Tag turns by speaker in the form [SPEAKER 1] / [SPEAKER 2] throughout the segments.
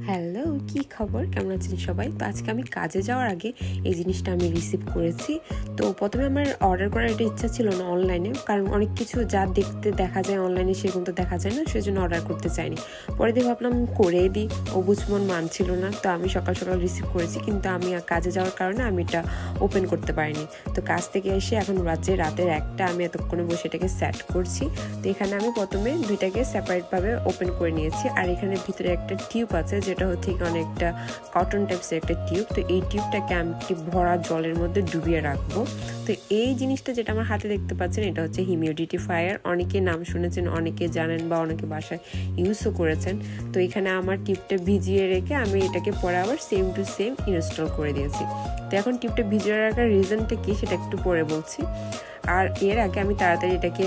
[SPEAKER 1] Hello, কি খবর? কেমন আছেন সবাই? তো আজকে আমি কাজে যাওয়ার আগে এই জিনিসটা আমি রিসিভ করেছি। তো প্রথমে আমার অর্ডার করার এটা ইচ্ছা ছিল না অনলাইনে, কারণ অনেক কিছু যা দেখতে দেখা যায় অনলাইনে সেরকম তো দেখা যায় না, সেজন্য অর্ডার করতে চাইনি। পরে দিয়ে ভাবলাম করে দিই, অবুঝ মন মানছিল না। তো আমি সকাল সকাল রিসিভ করেছি, কিন্তু আমি কাজে যাওয়ার কারণে আমি এটা ওপেন করতে পারিনি। তো কাজ থেকে এসে এখন রাতের 1টা আমি এতক্ষণে বসে এটাকে সেট করছি। তো এখানে আমি প্রথমে দুইটাকে সেপারেটভাবে ওপেন করে নিয়েছি। আর এখানে ভিতরে একটা টিউব আছে, যেটা হচ্ছে অনেকটা কটন টাইপসের একটা টিউব। তো এই টিউবটাকে আমি একটি ভরা জলের মধ্যে ডুবিয়ে রাখবো। তো এই জিনিসটা যেটা আমার হাতে দেখতে পাচ্ছেন, এটা হচ্ছে হিউমিডিফায়ার। অনেকে নাম শুনেছেন, অনেকে জানেন বা অনেকে বাসায় ইউজও করেছেন। তো এখানে আমার টিউবটা ভিজিয়ে রেখে আমি এটাকে পরে আবার সেম টু সেম ইনস্টল করে দিয়েছি। তো এখন টিউবটা ভিজিয়ে রাখার রিজনটা কি সেটা একটু পরে বলছি। আর এর আগে আমি তাড়াতাড়ি এটাকে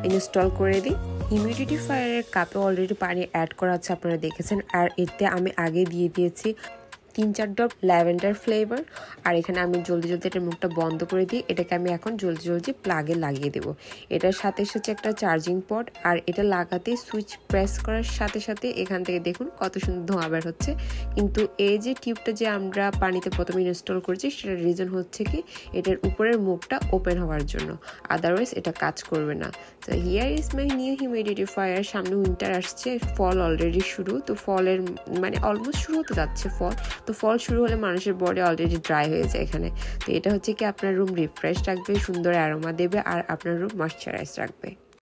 [SPEAKER 1] ইনস্টল করে দিই। হিউমিডিফায়ারের কাপে অলরেডি পানি অ্যাড করা আছে, আপনারা দেখেছেন। আর এতে আমি আগে দিয়ে দিয়েছি 3-4 ড্রপ ল্যাভেন্ডার ফ্লেভার। আর এখানে আমি জলদি এটার মুখটা বন্ধ করে দিই। এটাকে আমি এখন জলদি প্লাগে লাগিয়ে দেবো। এটার সাথে এসেছে একটা চার্জিং পড। আর এটা লাগাতে সুইচ প্রেস করার সাথে সাথে এখান থেকে দেখুন কত সুন্দর ধোঁয়া বের হচ্ছে। কিন্তু এই যে টিউবটা যে আমরা পানিতে প্রথমে ইনস্টল করেছি, সেটার রিজন হচ্ছে কি এটার উপরের মুখটা ওপেন হওয়ার জন্য, আদারওয়াইজ এটা কাজ করবে না। তো here is my new humidifier. সামনে উইন্টার আসছে, ফল অলরেডি শুরু। তো ফলের মানে অলমোস্ট শুরু হতে যাচ্ছে ফল। তো ফল শুরু হলে মানুষের বডি অলরেডি ড্রাই হয়ে যায় এখানে। তো এটা হচ্ছে কি আপনার রুম রিফ্রেশ রাখবে, সুন্দর অ্যারোমা দেবে, আর আপনার রুম ময়েশ্চারাইজ রাখবে।